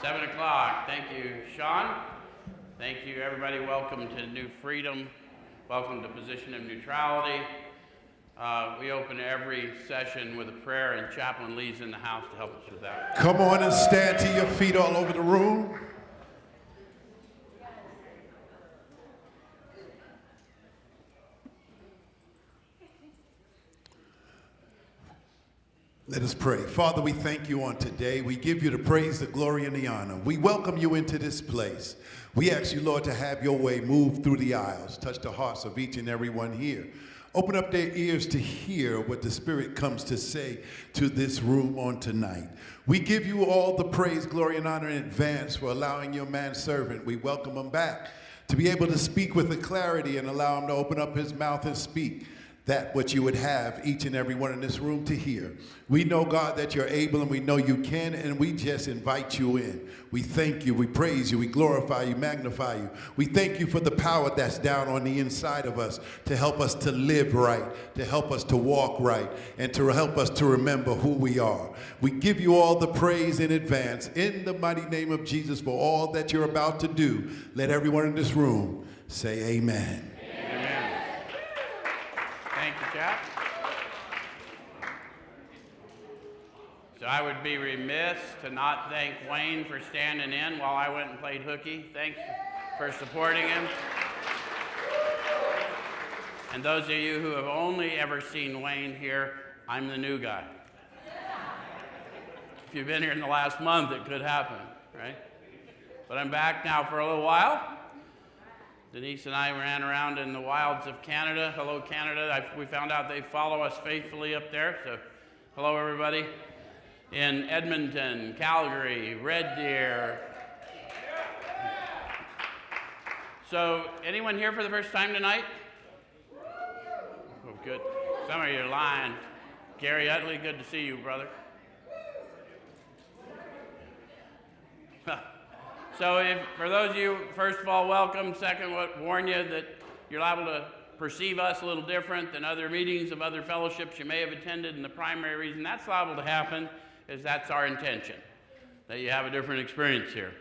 7 o'clock. Thank you, Sean. Thank you, everybody. Welcome to New Freedom. Welcome to Position of Neutrality. We open every session with a prayer, and Chaplain Lee's in the house to help us with that. Come on and stand to your feet all over the room. Let us pray. Father, we thank you on today. We give you the praise, the glory, and the honor. We welcome you into this place. We ask you, Lord, to have your way, move through the aisles, touch the hearts of each and every one here. Open up their ears to hear what the Spirit comes to say to this room on tonight. We give you all the praise, glory, and honor in advance for allowing your manservant. We welcome him back to be able to speak with the clarity and allow him to open up his mouth and speak that what you would have each and every one in this room to hear. We know, God, that you're able, and we know you can, and we just invite you in. We thank you, we praise you, we glorify you, magnify you. We thank you for the power that's down on the inside of us to help us to live right, to help us to walk right, and to help us to remember who we are. We give you all the praise in advance in the mighty name of Jesus for all that you're about to do. Let everyone in this room say amen. Thank you, Chap. So I would be remiss to not thank Wayne for standing in while I went and played hooky. Thanks for supporting him. And those of you who have only ever seen Wayne here, I'm the new guy. If you've been here in the last month, it could happen, right? But I'm back now for a little while. Denise and I ran around in the wilds of Canada. Hello, Canada. We found out they follow us faithfully up there, so hello, everybody. In Edmonton, Calgary, Red Deer. So, anyone here for the first time tonight? Oh, good. Some of you are lying. Gary Utley, good to see you, brother. So for those of you, first of all, welcome. Second, warn you that you're liable to perceive us a little different than other meetings of other fellowships you may have attended, and the primary reason that's liable to happen is that's our intention, that you have a different experience here.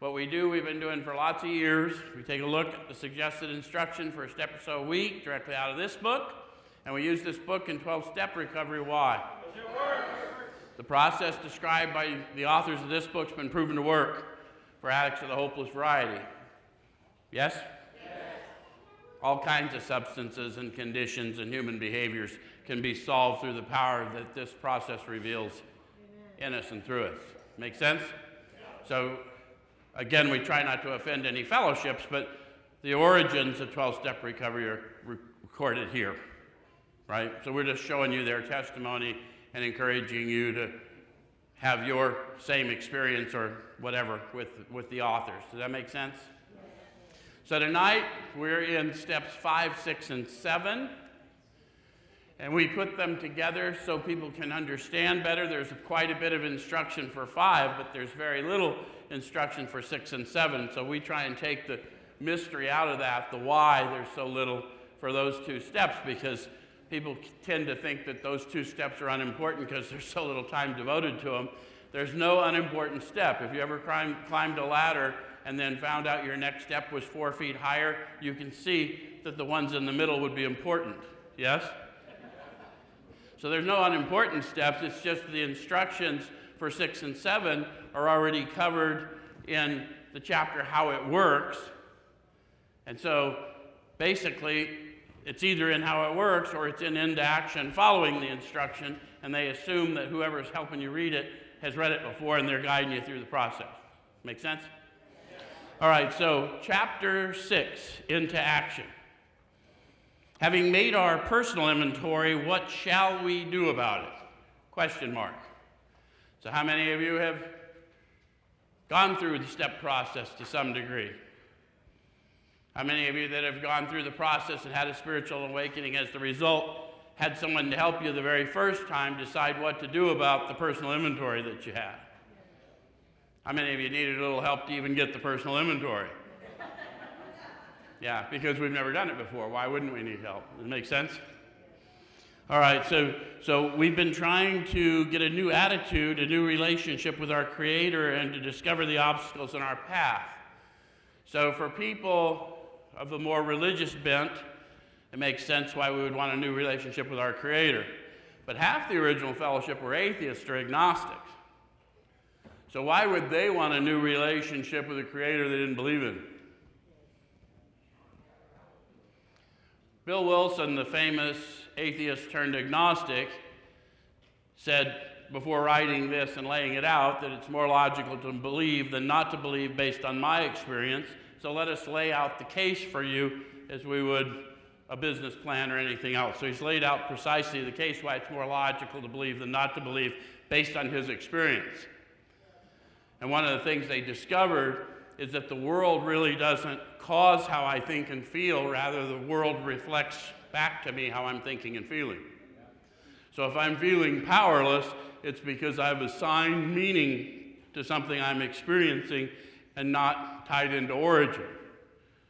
What we do, we've been doing for lots of years. We take a look at the suggested instruction for a step or so a week directly out of this book, and we use this book in 12-step recovery. Why? The process described by the authors of this book has been proven to work for addicts of the hopeless variety. Yes? Yes? All kinds of substances and conditions and human behaviors can be solved through the power that this process reveals in us and through us. Make sense? So, again, we try not to offend any fellowships, but the origins of 12-step recovery are recorded here, right? So we're just showing you their testimony and encouraging you to have your same experience or whatever with the authors. Does that make sense? So tonight, we're in steps 5, 6, and 7. And we put them together so people can understand better. There's quite a bit of instruction for 5, but there's very little instruction for 6 and 7. So we try and take the mystery out of that, the why there's so little for those 2 steps, because people tend to think that those 2 steps are unimportant because there's so little time devoted to them. There's no unimportant step. If you ever climbed a ladder and then found out your next step was 4 feet higher, you can see that the ones in the middle would be important. Yes? So there's no unimportant steps. It's just the instructions for 6 and 7 are already covered in the chapter How It Works. And so basically, it's either in How It Works or it's in Into Action following the instruction, and they assume that whoever's helping you read it has read it before and they're guiding you through the process. Make sense? All right, so chapter 6, Into Action. Having made our personal inventory, what shall we do about it? Question mark. So how many of you have gone through the step process to some degree? How many of you that have gone through the process and had a spiritual awakening as the result had someone to help you the very first time decide what to do about the personal inventory that you had? How many of you needed a little help to even get the personal inventory? Yeah, because we've never done it before. Why wouldn't we need help? Does it make sense? All right, so we've been trying to get a new attitude, a new relationship with our Creator, and to discover the obstacles in our path. So for people of the more religious bent, it makes sense why we would want a new relationship with our Creator. But half the original fellowship were atheists or agnostics. So why would they want a new relationship with a Creator they didn't believe in? Bill Wilson, the famous atheist turned agnostic, said before writing this and laying it out that it's more logical to believe than not to believe based on my experience. So let us lay out the case for you as we would a business plan or anything else. So he's laid out precisely the case why it's more logical to believe than not to believe based on his experience. And one of the things they discovered is that the world really doesn't cause how I think and feel, rather the world reflects back to me how I'm thinking and feeling. So if I'm feeling powerless, it's because I've assigned meaning to something I'm experiencing and not tied into origin,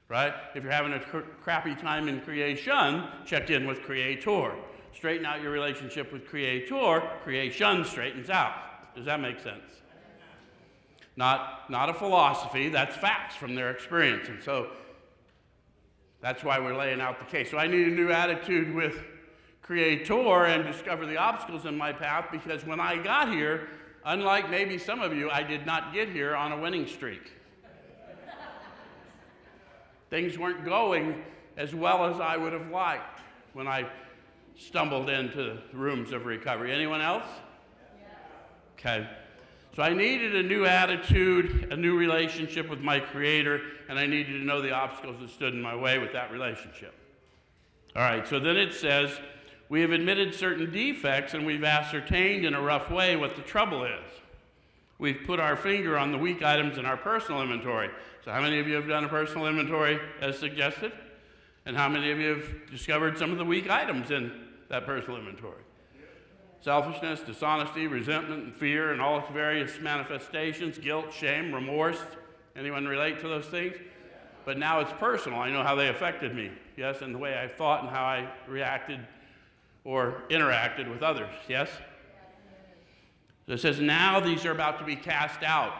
right? If you're having a crappy time in creation, check in with Creator. Straighten out your relationship with Creator, creation straightens out. Does that make sense? Not a philosophy, that's facts from their experience. And so that's why we're laying out the case. So I need a new attitude with Creator and discover the obstacles in my path, because when I got here, unlike maybe some of you, I did not get here on a winning streak. Things weren't going as well as I would have liked when I stumbled into rooms of recovery. Anyone else? Okay. So I needed a new attitude, a new relationship with my Creator, and I needed to know the obstacles that stood in my way with that relationship. All right, so then it says, we have admitted certain defects and we've ascertained in a rough way what the trouble is. We've put our finger on the weak items in our personal inventory. So how many of you have done a personal inventory as suggested? And how many of you have discovered some of the weak items in that personal inventory? Selfishness, dishonesty, resentment, and fear, and all its various manifestations, guilt, shame, remorse. Anyone relate to those things? But now it's personal. I know how they affected me, yes, and the way I thought and how I reacted or interacted with others, yes? So it says, now these are about to be cast out.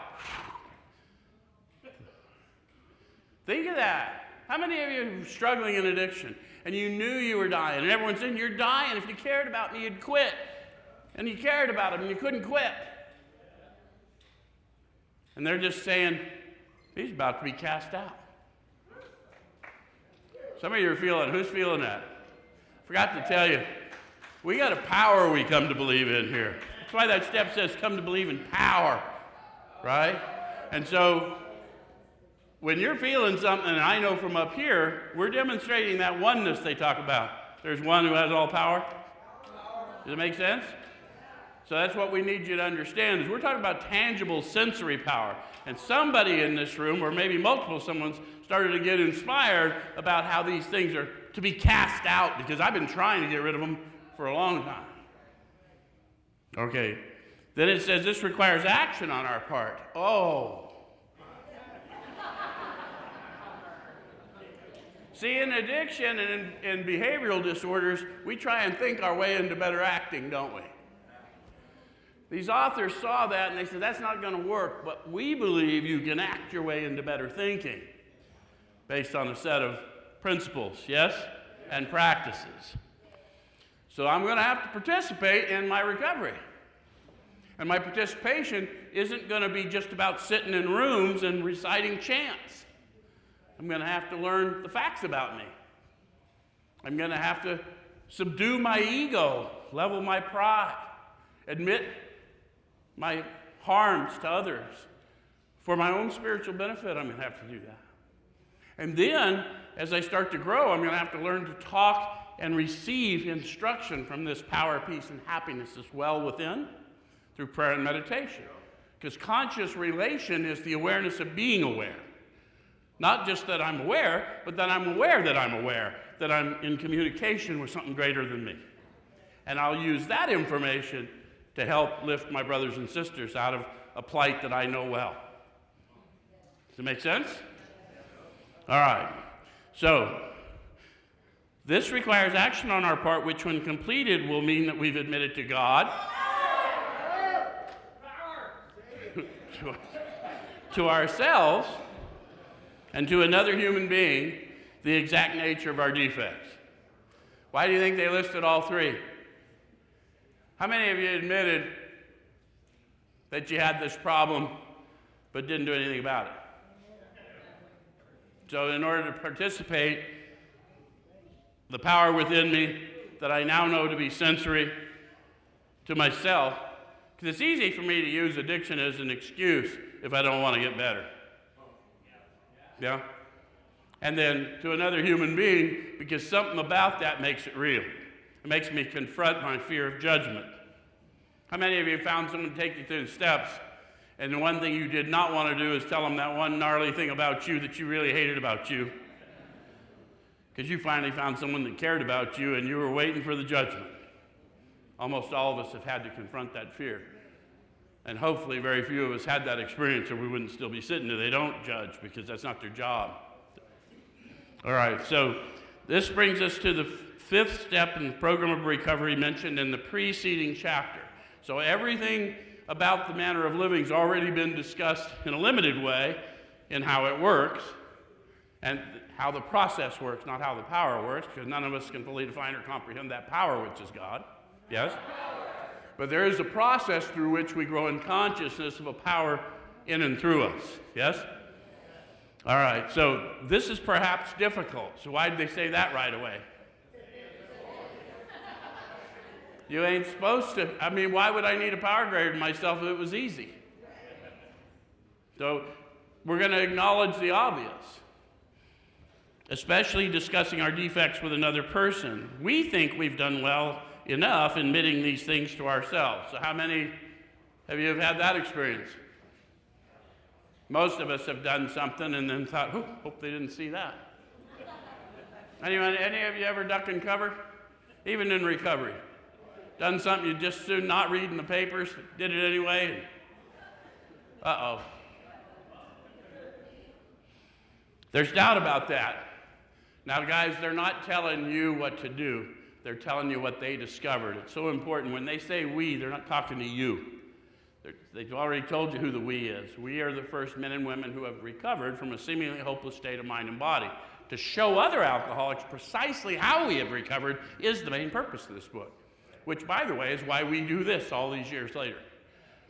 Think of that. How many of you are struggling in addiction, and you knew you were dying, and everyone's saying, you're dying. If you cared about me, you'd quit. And you cared about them, and you couldn't quit. And they're just saying, he's about to be cast out. Some of you are feeling, who's feeling that? Forgot to tell you, we got a power we come to believe in here. That's why that step says come to believe in power, right? And so when you're feeling something, and I know from up here, we're demonstrating that oneness they talk about. There's one who has all power. Does it make sense? So that's what we need you to understand, is we're talking about tangible sensory power. And somebody in this room, or maybe multiple someone's started to get inspired about how these things are to be cast out, because I've been trying to get rid of them for a long time. Okay, then it says this requires action on our part. Oh. See, in addiction and in behavioral disorders, we try and think our way into better acting, don't we? These authors saw that and they said, that's not going to work, but we believe you can act your way into better thinking based on a set of principles, yes, and practices. So I'm going to have to participate in my recovery. And my participation isn't going to be just about sitting in rooms and reciting chants. I'm going to have to learn the facts about me. I'm going to have to subdue my ego, level my pride, admit my harms to others. For my own spiritual benefit, I'm going to have to do that. And then, as I start to grow, I'm going to have to learn to talk and receive instruction from this power, peace, and happiness as well within through prayer and meditation. Because conscious relation is the awareness of being aware. Not just that I'm aware, but that I'm aware that I'm aware, that I'm in communication with something greater than me. And I'll use that information to help lift my brothers and sisters out of a plight that I know well. Does it make sense? All right. So, This requires action on our part, which when completed will mean that we've admitted to God, to ourselves, and to another human being the exact nature of our defects. Why do you think they listed all three? How many of you admitted that you had this problem but didn't do anything about it? So in order to participate, the power within me that I now know to be sensory to myself, because it's easy for me to use addiction as an excuse if I don't want to get better. Yeah? And then to another human being, because something about that makes it real. It makes me confront my fear of judgment. How many of you found someone to take you through the steps, and the one thing you did not want to do is tell them that one gnarly thing about you that you really hated about you? Because you finally found someone that cared about you and you were waiting for the judgment. Almost all of us have had to confront that fear. And hopefully very few of us had that experience, or we wouldn't still be sitting there. They don't judge because that's not their job. All right, so this brings us to the fifth step in the program of recovery mentioned in the preceding chapter. So everything about the manner of living has already been discussed in a limited way in how it works and how the process works, not how the power works, because none of us can fully define or comprehend that power which is God. Yes? But there is a process through which we grow in consciousness of a power in and through us. Yes? All right, so this is perhaps difficult. So why did they say that right away? You ain't supposed to. I mean, why would I need a power greater than myself if it was easy? So we're going to acknowledge the obvious, especially discussing our defects with another person. We think we've done well enough admitting these things to ourselves. So how many of you have had that experience? Most of us have done something and then thought, oh, hope they didn't see that. Anyone, any of you ever duck and cover? Even in recovery. Done something you just soon not read in the papers, did it anyway. Uh-oh. There's doubt about that. Now, guys, they're not telling you what to do. They're telling you what they discovered. It's so important. When they say we, they're not talking to you. They've already told you who the we is. We are the first men and women who have recovered from a seemingly hopeless state of mind and body. To show other alcoholics precisely how we have recovered is the main purpose of this book, which, by the way, is why we do this all these years later.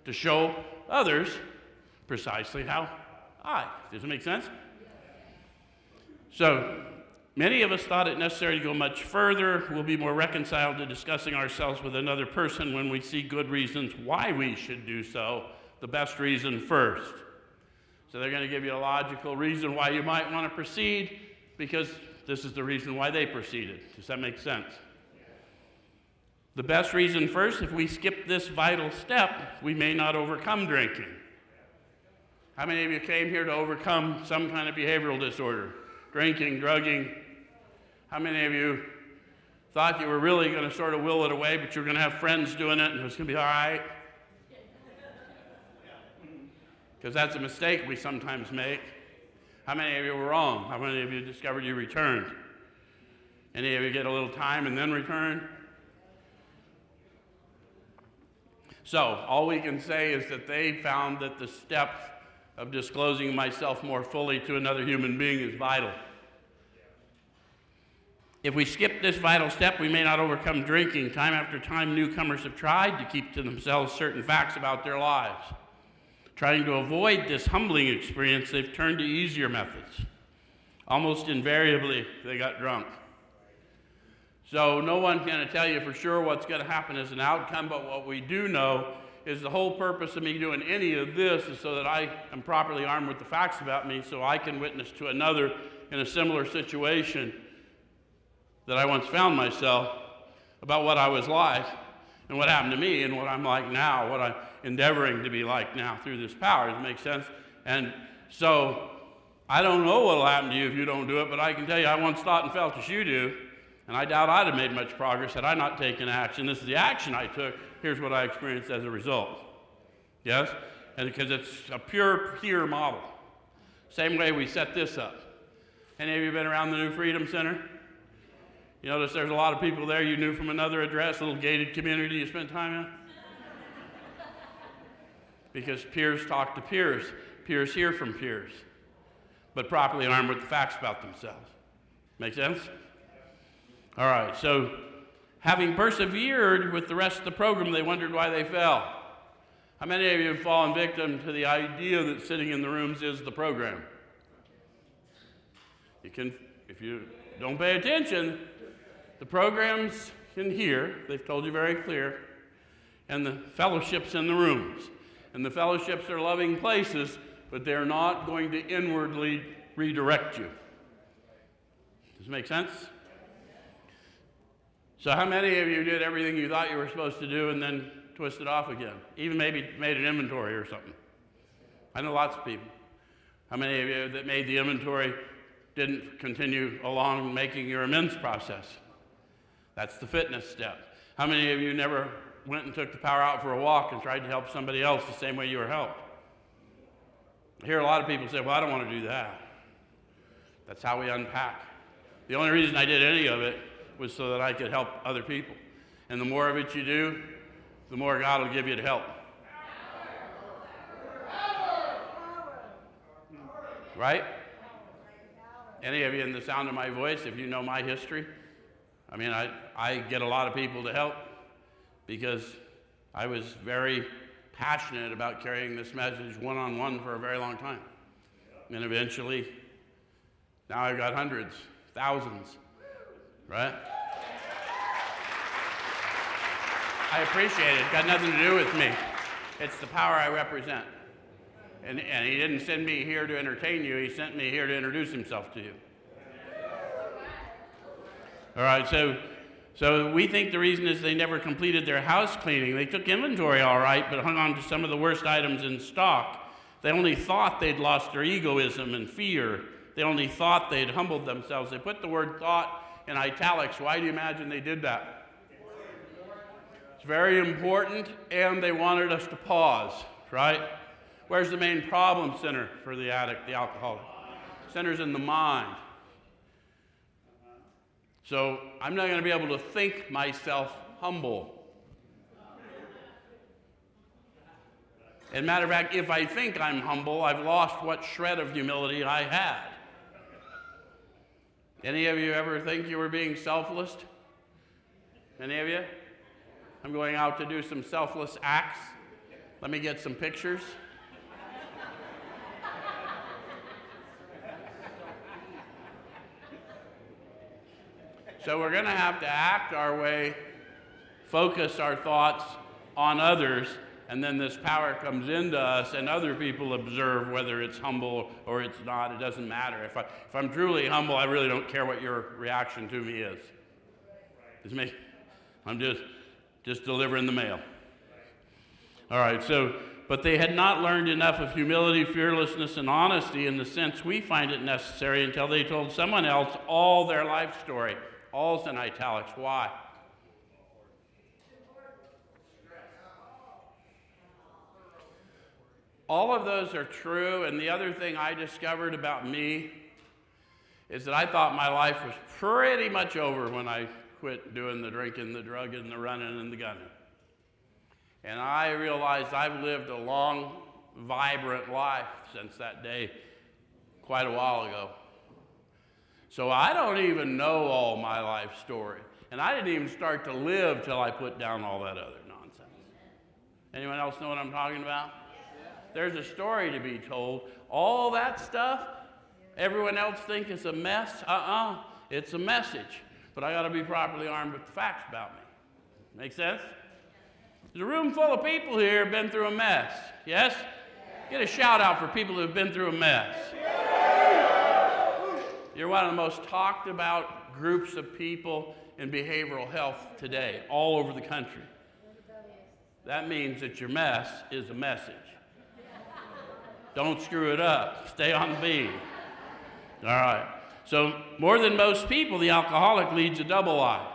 To show others precisely how Does it make sense? So, many of us thought it necessary to go much further. We'll be more reconciled to discussing ourselves with another person when we see good reasons why we should do so, the best reason first. So they're going to give you a logical reason why you might want to proceed, because this is the reason why they proceeded. Does that make sense? The best reason first, if we skip this vital step, we may not overcome drinking. How many of you came here to overcome some kind of behavioral disorder? Drinking, drugging. How many of you thought you were really going to sort of will it away, but you were going to have friends doing it and it was going to be all right? Because that's a mistake we sometimes make. How many of you were wrong? How many of you discovered you returned? Any of you get a little time and then return? So, all we can say is that they found that the step of disclosing myself more fully to another human being is vital. If we skip this vital step, we may not overcome drinking. Time after time, newcomers have tried to keep to themselves certain facts about their lives. Trying to avoid this humbling experience, they've turned to easier methods. Almost invariably, they got drunk. So no one's going to tell you for sure what's going to happen as an outcome, but what we do know is the whole purpose of me doing any of this is so that I am properly armed with the facts about me so I can witness to another in a similar situation that I once found myself about what I was like and what happened to me and what I'm like now, what I'm endeavoring to be like now through this power. Does it make sense? And so I don't know what will happen to you if you don't do it, but I can tell you I once thought and felt as you do, and I doubt I'd have made much progress had I not taken action. This is the action I took. Here's what I experienced as a result. Yes? And because it's a pure peer model. Same way we set this up. Any of you been around the New Freedom Center? You notice there's a lot of people there you knew from another address, a little gated community you spent time in? Because peers talk to peers. Peers hear from peers, but properly armed with the facts about themselves. Make sense? All right, so having persevered with the rest of the program, they wondered why they fell. How many of you have fallen victim to the idea that sitting in the rooms is the program? You can, if you don't pay attention, the programs in here, they've told you very clear, and the fellowships in the rooms. And the fellowships are loving places, but they're not going to inwardly redirect you. Does it make sense? So how many of you did everything you thought you were supposed to do and then twisted off again? Even maybe made an inventory or something. I know lots of people. How many of you that made the inventory didn't continue along making your amends process? That's the fitness step. How many of you never went and took the power out for a walk and tried to help somebody else the same way you were helped? I hear a lot of people say, well, I don't want to do that. That's how we unpack. The only reason I did any of it was so that I could help other people. And the more of it you do, the more God will give you to help. Right? Any of you in the sound of my voice, if you know my history, I mean, I get a lot of people to help because I was very passionate about carrying this message one-on-one for a very long time. And eventually, now I've got hundreds, thousands, right? I appreciate it. It's got nothing to do with me. It's the power I represent. And he didn't send me here to entertain you. He sent me here to introduce himself to you. All right, so we think the reason is they never completed their house cleaning. They took inventory all right, but hung on to some of the worst items in stock. They only thought they'd lost their egoism and fear. They only thought they'd humbled themselves. They put the word thought in italics. Why do you imagine they did that? It's very important, and they wanted us to pause, right? Where's the main problem center for the addict, the alcoholic? Center's in the mind. So I'm not going to be able to think myself humble. As a matter of fact, if I think I'm humble, I've lost what shred of humility I had. Any of you ever think you were being selfless? Any of you? I'm going out to do some selfless acts. Let me get some pictures. So we're going to have to act our way, focus our thoughts on others, and then this power comes into us, and other people observe whether it's humble or it's not. It doesn't matter. If I'm truly humble, I really don't care what your reaction to me is. It's me. I'm just delivering the mail. All right, but they had not learned enough of humility, fearlessness, and honesty in the sense we find it necessary until they told someone else all their life story. All's in italics. Why? All of those are true, and the other thing I discovered about me is that I thought my life was pretty much over when I quit doing the drinking, the drugging, the running, and the gunning. And I realized I've lived a long, vibrant life since that day quite a while ago. So I don't even know all my life story. And I didn't even start to live till I put down all that other nonsense. Anyone else know what I'm talking about? There's a story to be told. All that stuff, everyone else thinks it's a mess. It's a message. But I got to be properly armed with the facts about me. Make sense? There's a room full of people here who've been through a mess. Yes? Get a shout out for people who've been through a mess. You're one of the most talked about groups of people in behavioral health today, all over the country. That means that your mess is a message. Don't screw it up. Stay on the beam. All right. So more than most people, the alcoholic leads a double life.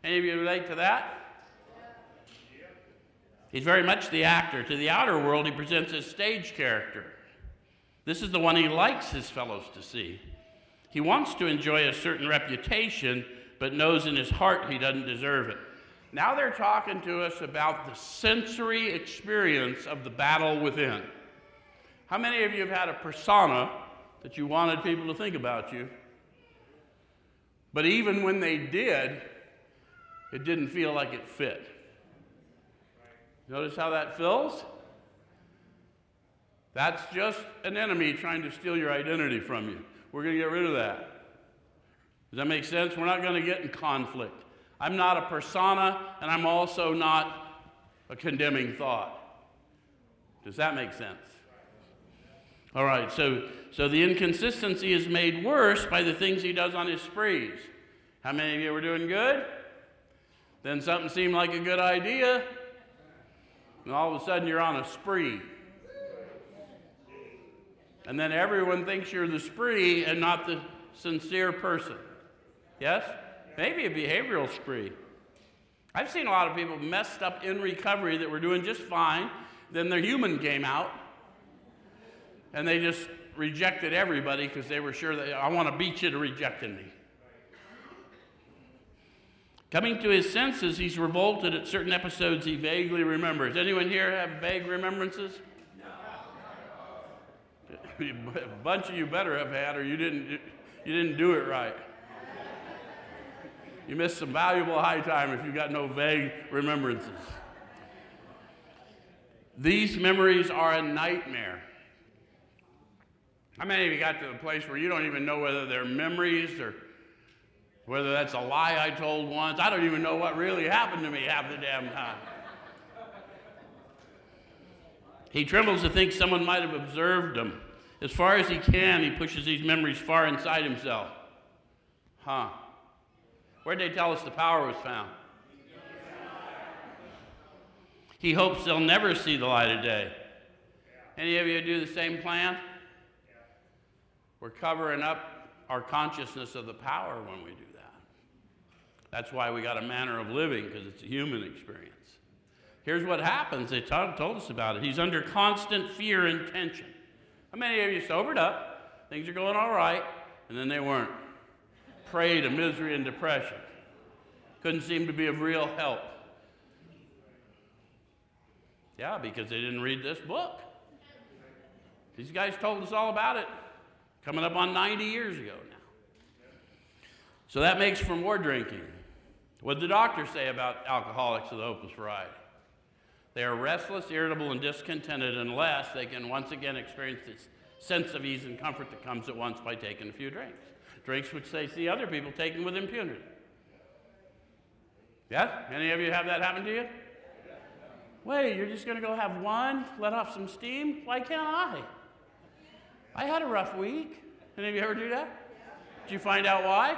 Any of you relate to that? He's very much the actor. To the outer world, he presents his stage character. This is the one he likes his fellows to see. He wants to enjoy a certain reputation, but knows in his heart he doesn't deserve it. Now they're talking to us about the sensory experience of the battle within. How many of you have had a persona that you wanted people to think about you, but even when they did, it didn't feel like it fit? Notice how that feels? That's just an enemy trying to steal your identity from you. We're going to get rid of that. Does that make sense? We're not going to get in conflict. I'm not a persona, and I'm also not a condemning thought. Does that make sense? All right, so the inconsistency is made worse by the things he does on his sprees. How many of you were doing good? Then something seemed like a good idea, and all of a sudden you're on a spree. And then everyone thinks you're the spree and not the sincere person. Yes? Maybe a behavioral spree. I've seen a lot of people messed up in recovery that were doing just fine. Then their human came out, and they just rejected everybody because they were sure that, I want to beat you to rejecting me. Coming to his senses, he's revolted at certain episodes he vaguely remembers. Anyone here have vague remembrances? A bunch of you better have had, or you didn't do it right. You missed some valuable high time if you got no vague remembrances. These memories are a nightmare. How many of you got to the place where you don't even know whether they're memories or whether that's a lie I told once? I don't even know what really happened to me half the damn time. He trembles to think someone might have observed him. As far as he can, he pushes these memories far inside himself. Where'd they tell us the power was found? He hopes they'll never see the light of day. Any of you do the same plan? We're covering up our consciousness of the power when we do that. That's why we got a manner of living, because it's a human experience. Here's what happens. They told us about it. He's under constant fear and tension. How many of you sobered up, things are going all right, and then they weren't? Prey to misery and depression. Couldn't seem to be of real help. Yeah, because they didn't read this book. These guys told us all about it coming up on 90 years ago now. So that makes for more drinking. What did the doctor say about alcoholics of the hopeless variety? They are restless, irritable, and discontented unless they can once again experience this sense of ease and comfort that comes at once by taking a few drinks. Drinks which they see other people taking with impunity. Yeah? Any of you have that happen to you? Wait, you're just going to go have one, let off some steam? Why can't I? I had a rough week. Any of you ever do that? Did you find out why?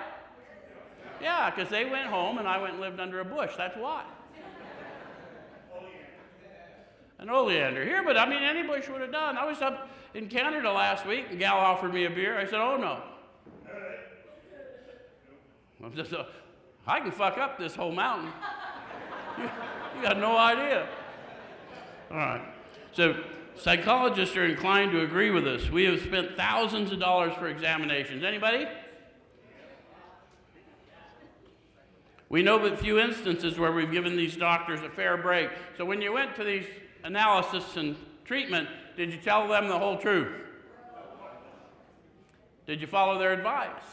Yeah, because they went home and I went and lived under a bush. That's why. An oleander here, but I mean, any bush would have done. I was up in Canada last week, and a gal offered me a beer. I said, oh no. I can fuck up this whole mountain. You got no idea. All right. So psychologists are inclined to agree with us. We have spent thousands of dollars for examinations. Anybody? We know but few instances where we've given these doctors a fair break. So when you went to these analysis and treatment, did you tell them the whole truth? Did you follow their advice?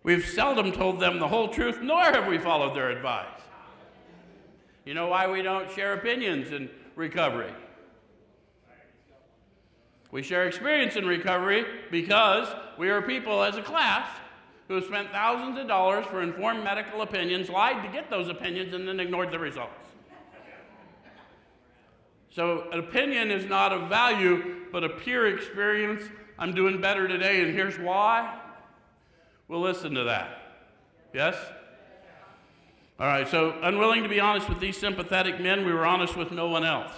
We've seldom told them the whole truth, nor have we followed their advice. You know why we don't share opinions in recovery? We share experience in recovery because we are people as a class who have spent thousands of dollars for informed medical opinions, lied to get those opinions, and then ignored the results. So an opinion is not of value, but a pure experience. I'm doing better today, and here's why. We'll listen to that. Yes? All right, so unwilling to be honest with these sympathetic men, we were honest with no one else.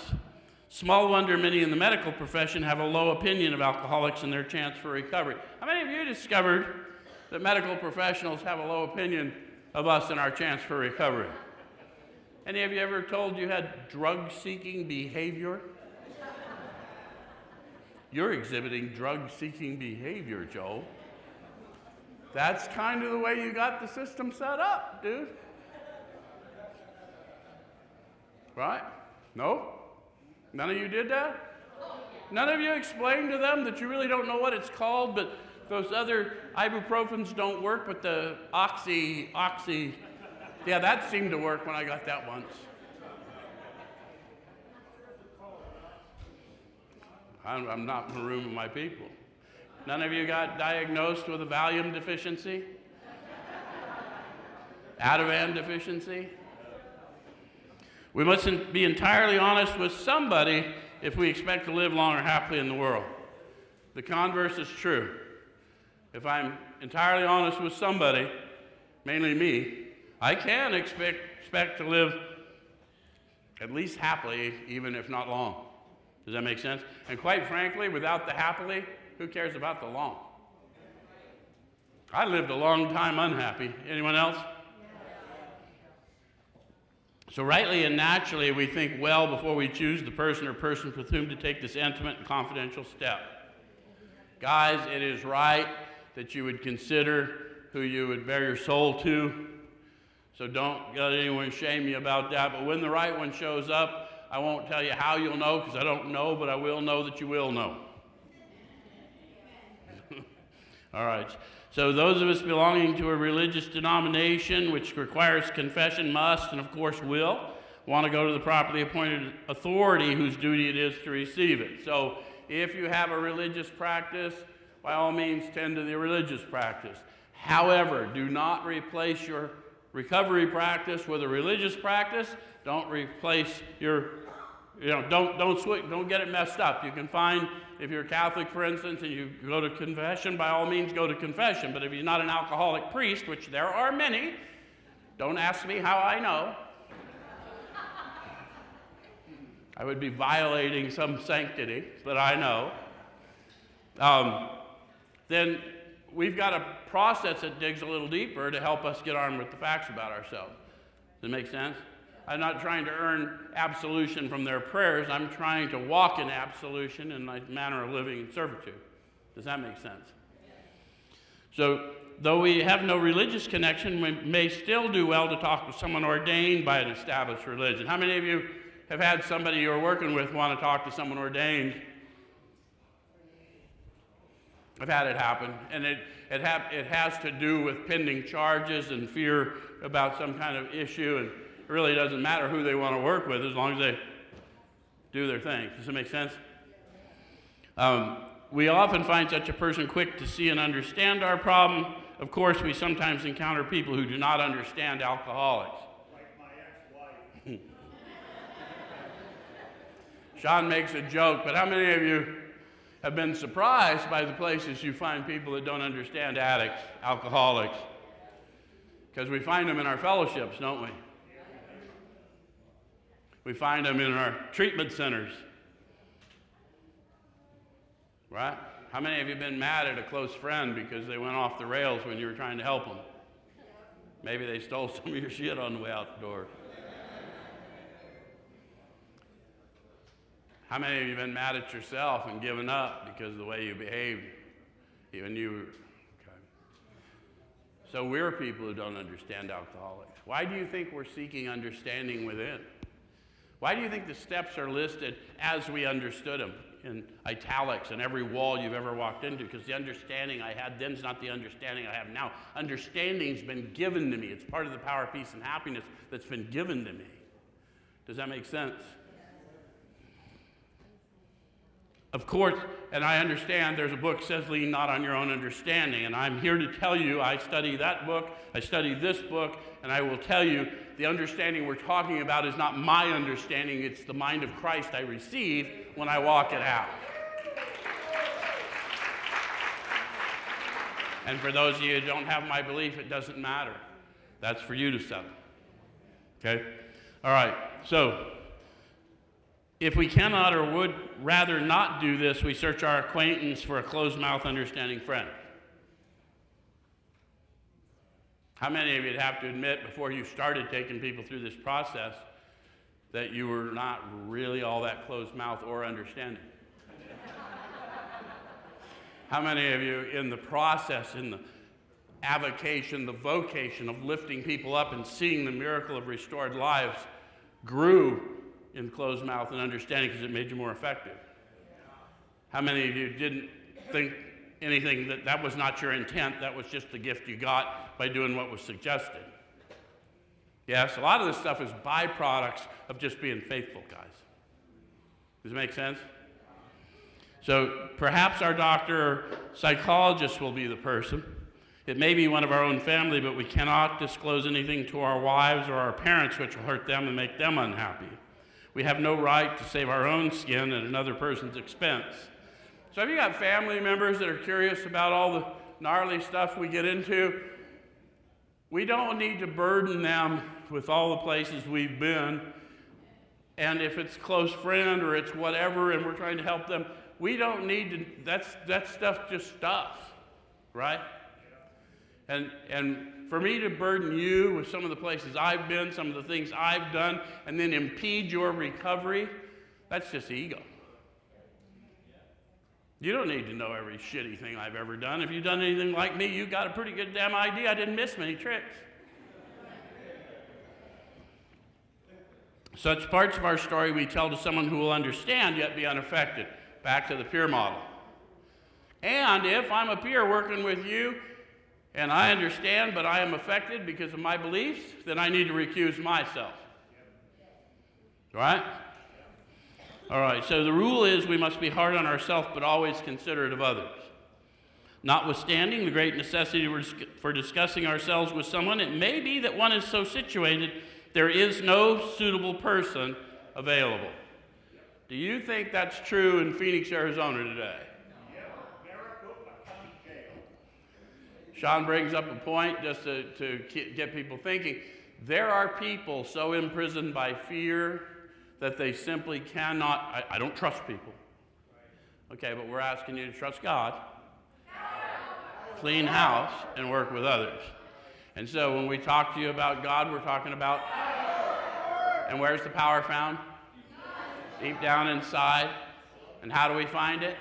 Small wonder many in the medical profession have a low opinion of alcoholics and their chance for recovery. How many of you discovered that medical professionals have a low opinion of us and our chance for recovery? Any of you ever told you had drug-seeking behavior? You're exhibiting drug-seeking behavior, Joe. That's kind of the way you got the system set up, dude. Right? No? None of you did that? None of you explained to them that you really don't know what it's called, but those other ibuprofens don't work, but the oxy, yeah, that seemed to work when I got that once. I'm not in the room with my people. None of you got diagnosed with a Valium deficiency? Ativan deficiency? We mustn't be entirely honest with somebody if we expect to live long or happily in the world. The converse is true. If I'm entirely honest with somebody, mainly me, I can expect to live at least happily, even if not long. Does that make sense? And quite frankly, without the happily, who cares about the long? I lived a long time unhappy. Anyone else? So rightly and naturally, we think well before we choose the person or persons with whom to take this intimate and confidential step. Guys, it is right that you would consider who you would bare your soul to. So don't let anyone shame you about that. But when the right one shows up, I won't tell you how you'll know, because I don't know, but I will know that you will know. All right. So those of us belonging to a religious denomination which requires confession must, and of course will, want to go to the properly appointed authority whose duty it is to receive it. So if you have a religious practice, by all means tend to the religious practice. However, do not replace your recovery practice with a religious practice. Don't replace your, don't get it messed up. You can find, if you're Catholic, for instance, and you go to confession, by all means go to confession. But if you're not an alcoholic priest, which there are many, don't ask me how I know. I would be violating some sanctity, but I know. Then we've got a process that digs a little deeper to help us get armed with the facts about ourselves. Does it make sense? I'm not trying to earn absolution from their prayers. I'm trying to walk in absolution in my manner of living in servitude. Does that make sense? So, though we have no religious connection, we may still do well to talk with someone ordained by an established religion. How many of you have had somebody you're working with want to talk to someone ordained? I've had it happen, and it has to do with pending charges and fear about some kind of issue, and it really doesn't matter who they want to work with as long as they do their thing. Does that make sense? We often find such a person quick to see and understand our problem. Of course, we sometimes encounter people who do not understand alcoholics. Like my ex-wife. Sean makes a joke, but how many of you have been surprised by the places you find people that don't understand addicts, alcoholics? Because we find them in our fellowships, don't we? We find them in our treatment centers. Right? How many of you have been mad at a close friend because they went off the rails when you were trying to help them? Maybe they stole some of your shit on the way out the door. How many of you have been mad at yourself and given up because of the way you behaved? Even you. Okay. So we're people who don't understand alcoholics. Why do you think we're seeking understanding within? Why do you think the steps are listed as we understood them in italics and every wall you've ever walked into? Because the understanding I had then is not the understanding I have now. Understanding's been given to me. It's part of the power, peace, and happiness that's been given to me. Does that make sense? Of course, and I understand there's a book that says lean not on your own understanding, and I'm here to tell you I study that book, I study this book, and I will tell you the understanding we're talking about is not my understanding, it's the mind of Christ I receive when I walk it out. And for those of you who don't have my belief, it doesn't matter. That's for you to settle. Okay? All right, so if we cannot or would rather not do this, we search our acquaintance for a closed-mouth, understanding friend. How many of you would have to admit before you started taking people through this process that you were not really all that closed-mouth or understanding? How many of you in the process, in the avocation, the vocation of lifting people up and seeing the miracle of restored lives grew in closed mouth and understanding because it made you more effective. How many of you didn't think anything that was not your intent, that was just the gift you got by doing what was suggested? Yes, a lot of this stuff is byproducts of just being faithful, guys. Does it make sense? So perhaps our doctor or psychologist will be the person. It may be one of our own family, but we cannot disclose anything to our wives or our parents which will hurt them and make them unhappy. We have no right to save our own skin at another person's expense. So have you got family members that are curious about all the gnarly stuff we get into? We don't need to burden them with all the places we've been. And if it's a close friend or it's whatever and we're trying to help them, we don't need to, that stuff just stuff, right? And for me to burden you with some of the places I've been, some of the things I've done, and then impede your recovery, that's just ego. You don't need to know every shitty thing I've ever done. If you've done anything like me, you've got a pretty good damn idea I didn't miss many tricks. Such parts of our story we tell to someone who will understand yet be unaffected. Back to the peer model. And if I'm a peer working with you, and I understand, but I am affected because of my beliefs, then I need to recuse myself. Right? All right, so the rule is we must be hard on ourselves, but always considerate of others. Notwithstanding the great necessity for discussing ourselves with someone, it may be that one is so situated there is no suitable person available. Do you think that's true in Phoenix, Arizona today? Sean brings up a point just to get people thinking. There are people so imprisoned by fear that they simply cannot, I don't trust people. Okay, but we're asking you to trust God, clean house, and work with others. And so when we talk to you about God, we're talking about, and where's the power found? Deep down inside. And how do we find it?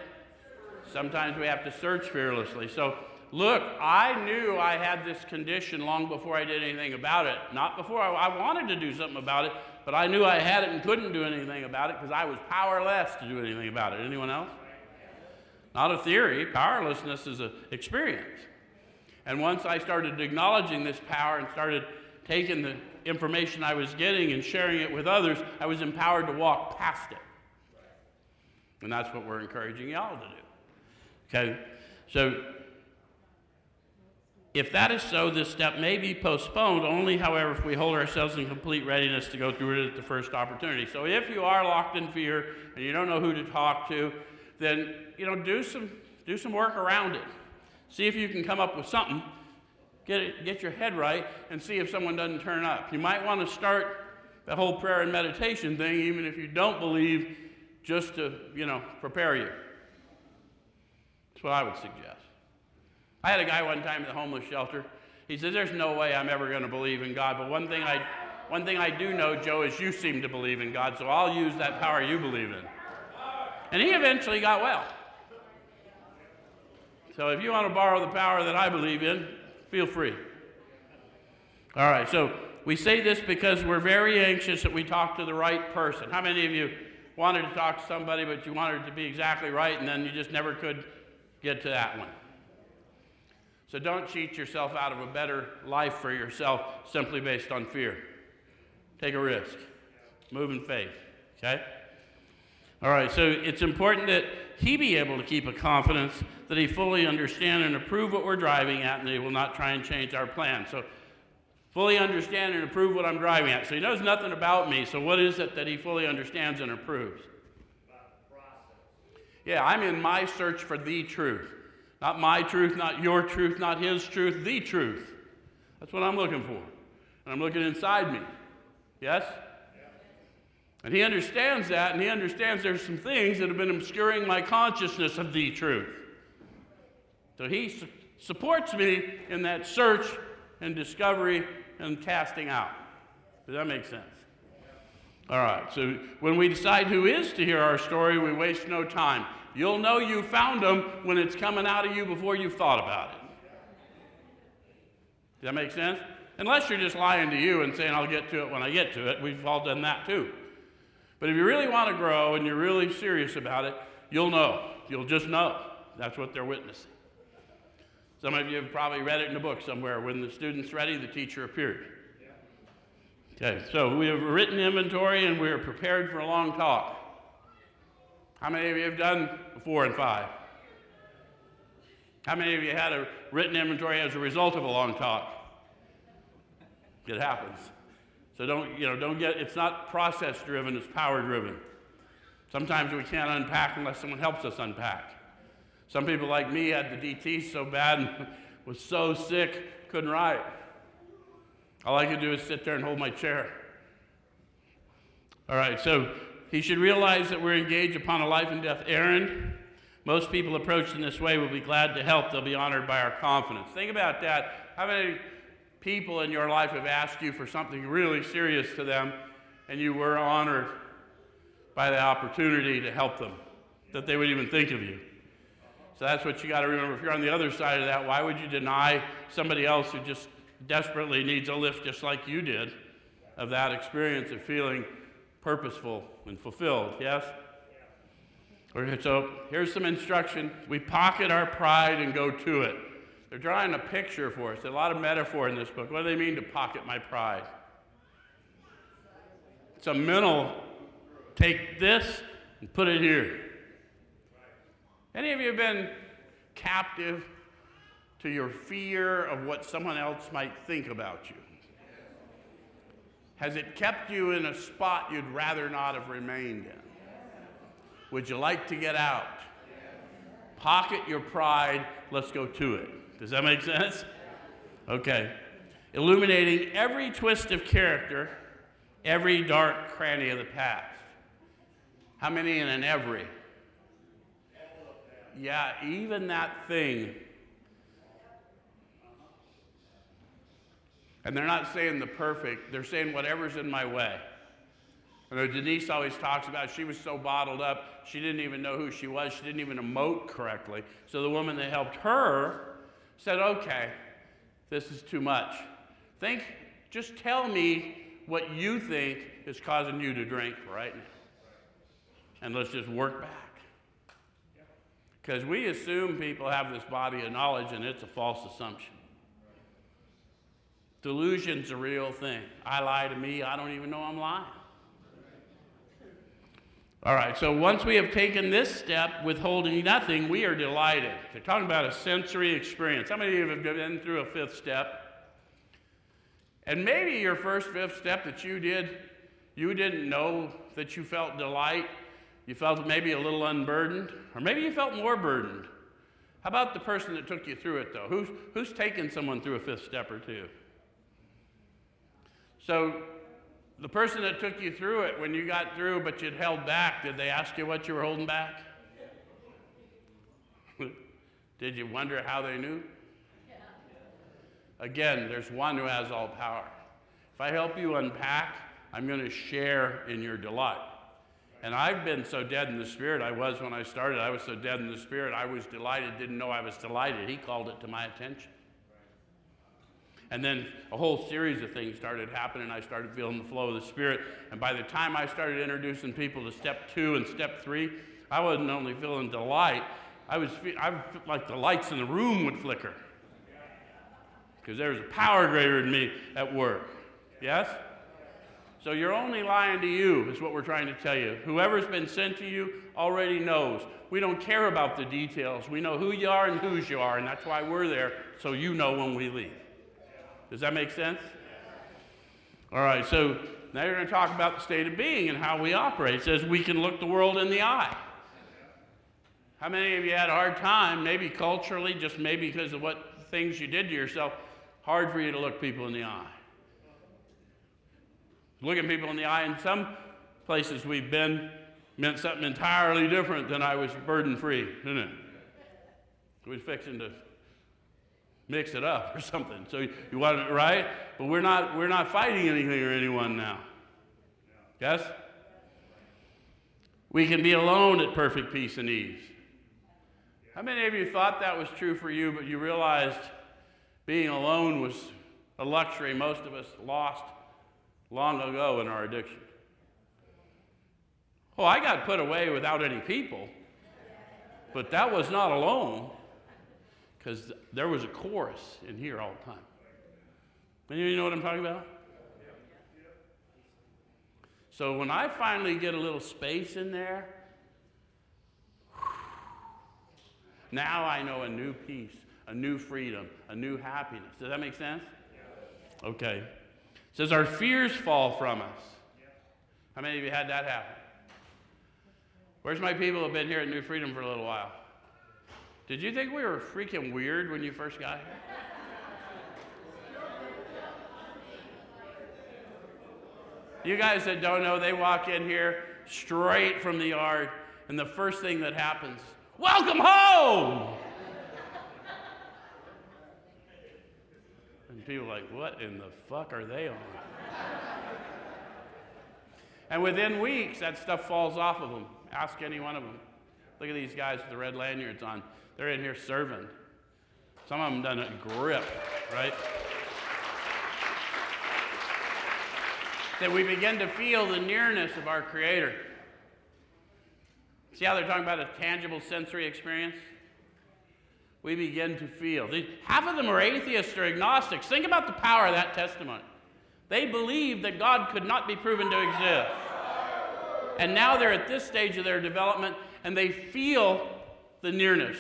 Sometimes we have to search fearlessly. So look, I knew I had this condition long before I did anything about it. Not before I wanted to do something about it, but I knew I had it and couldn't do anything about it because I was powerless to do anything about it. Anyone else? Not a theory. Powerlessness is an experience. And once I started acknowledging this power and started taking the information I was getting and sharing it with others, I was empowered to walk past it. And that's what we're encouraging y'all to do. Okay? So, if that is so, this step may be postponed only, however, if we hold ourselves in complete readiness to go through it at the first opportunity. So if you are locked in fear and you don't know who to talk to, then do some work around it. See if you can come up with something, get your head right, and see if someone doesn't turn up. You might want to start the whole prayer and meditation thing, even if you don't believe, just to prepare you. That's what I would suggest. I had a guy one time at the homeless shelter. He said, "There's no way I'm ever going to believe in God, but one thing I do know, Joe, is you seem to believe in God, so I'll use that power you believe in." And he eventually got well. So if you want to borrow the power that I believe in, feel free. All right, so we say this because we're very anxious that we talk to the right person. How many of you wanted to talk to somebody, but you wanted it to be exactly right, and then you just never could get to that one? So don't cheat yourself out of a better life for yourself simply based on fear. Take a risk. Move in faith, okay? All right, so it's important that he be able to keep a confidence that he fully understand and approve what we're driving at, and he will not try and change our plan. So fully understand and approve what I'm driving at. So he knows nothing about me, so what is it that he fully understands and approves? Yeah, I'm in my search for the truth. Not my truth, not your truth, not his truth, the truth. That's what I'm looking for. And I'm looking inside me. Yes? And he understands that, and he understands there's some things that have been obscuring my consciousness of the truth. So he supports me in that search and discovery and casting out. Does that make sense? All right, so when we decide who is to hear our story, we waste no time. You'll know you found them when it's coming out of you before you've thought about it. Does that make sense? Unless you're just lying to you and saying, I'll get to it when I get to it. We've all done that too. But if you really want to grow and you're really serious about it, you'll know. You'll just know. That's what they're witnessing. Some of you have probably read it in a book somewhere. When the student's ready, the teacher appeared. Okay, so we have a written inventory and we are prepared for a long talk. How many of you have done 4 and 5? How many of you had a written inventory as a result of a long talk? It happens. So don't get, it's not process driven, it's power driven. Sometimes we can't unpack unless someone helps us unpack. Some people like me had the DT so bad and was so sick, couldn't write. All I could do is sit there and hold my chair. All right, so he should realize that we're engaged upon a life and death errand. Most people approached in this way will be glad to help. They'll be honored by our confidence. Think about that. How many people in your life have asked you for something really serious to them, and you were honored by the opportunity to help them, that they would even think of you? So that's what you got to remember. If you're on the other side of that, why would you deny somebody else who just desperately needs a lift just like you did of that experience of feeling purposeful and fulfilled? Yes? Okay, so here's some instruction. We pocket our pride and go to it. They're drawing a picture for us. There's a lot of metaphor in this book. What do they mean to pocket my pride? It's a mental, take this and put it here. Any of you have been captive to your fear of what someone else might think about you? Has it kept you in a spot you'd rather not have remained in? Would you like to get out? Pocket your pride, let's go to it. Does that make sense? Okay. Illuminating every twist of character, every dark cranny of the past. How many in an every? Yeah, even that thing. And they're not saying the perfect, they're saying whatever's in my way. I know Denise always talks about she was so bottled up, she didn't even know who she was, she didn't even emote correctly. So the woman that helped her said, okay, this is too much. Just tell me what you think is causing you to drink right now. And let's just work back. Because we assume people have this body of knowledge, and it's a false assumption. Delusion's a real thing. I lie to me, I don't even know I'm lying. All right, so once we have taken this step, withholding nothing, we are delighted. They're talking about a sensory experience. How many of you have been through a 5th step? And maybe your first 5th step that you did, you didn't know that you felt delight. You felt maybe a little unburdened, or maybe you felt more burdened. How about the person that took you through it, though? Who's taken someone through a 5th step or two? So the person that took you through it, when you got through but you'd held back, did they ask you what you were holding back? Did you wonder how they knew? Yeah. Again, there's one who has all power. If I help you unpack, I'm going to share in your delight. And I've been so dead in the spirit, I was when I started. I was so dead in the spirit, I was delighted, didn't know I was delighted. He called it to my attention. And then a whole series of things started happening. I started feeling the flow of the Spirit. And by the time I started introducing people to step 2 and step 3, I wasn't only feeling delight, I felt like the lights in the room would flicker. Because there was a power greater than me at work. Yes? So you're only lying to you, is what we're trying to tell you. Whoever's been sent to you already knows. We don't care about the details. We know who you are and whose you are, and that's why we're there, so you know when we leave. Does that make sense? All right, so now you're going to talk about the state of being and how we operate. It says we can look the world in the eye. How many of you had a hard time, maybe culturally, just maybe because of what things you did to yourself, hard for you to look people in the eye? Looking people in the eye in some places we've been meant something entirely different than I was burden-free, didn't it? We was fixing to mix it up or something. So you want it right? But we're not fighting anything or anyone now. Yes? We can be alone at perfect peace and ease. How many of you thought that was true for you, but you realized being alone was a luxury most of us lost long ago in our addiction. Oh, I got put away without any people, but that was not alone, because there was a chorus in here all the time. And you know what I'm talking about? So when I finally get a little space in there, now I know a new peace, a new freedom, a new happiness. Does that make sense? Okay. It says our fears fall from us. How many of you had that happen? Where's my people who have been here at New Freedom for a little while? Did you think we were freaking weird when you first got here? You guys that don't know, they walk in here straight from the yard, and the first thing that happens, welcome home! And people are like, what in the fuck are they on? And within weeks, that stuff falls off of them. Ask any one of them. Look at these guys with the red lanyards on. They're in here serving. Some of them done a grip, right? That we begin to feel the nearness of our Creator. See how they're talking about a tangible sensory experience? We begin to feel. Half of them are atheists or agnostics. Think about the power of that testimony. They believed that God could not be proven to exist. And now they're at this stage of their development, and they feel the nearness.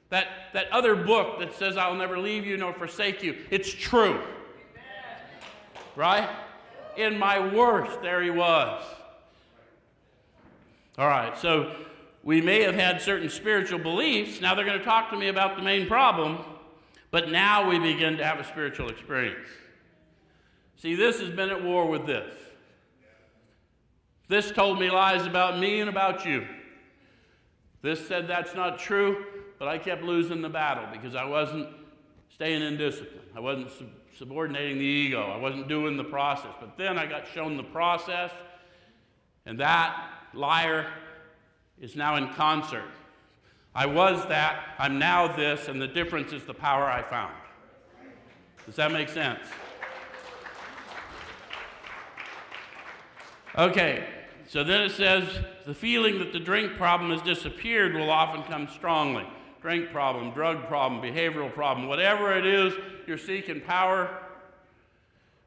That other book that says, I'll never leave you nor forsake you, it's true. Right? In my worst, there he was. All right, so we may have had certain spiritual beliefs. Now they're going to talk to me about the main problem, but now we begin to have a spiritual experience. See, this has been at war with this. This told me lies about me and about you. This said that's not true, but I kept losing the battle because I wasn't staying in discipline. I wasn't subordinating the ego. I wasn't doing the process. But then I got shown the process, and that liar is now in concert. I was that, I'm now this, and the difference is the power I found. Does that make sense? Okay, so then it says, the feeling that the drink problem has disappeared will often come strongly. Drink problem, drug problem, behavioral problem, whatever it is, you're seeking power.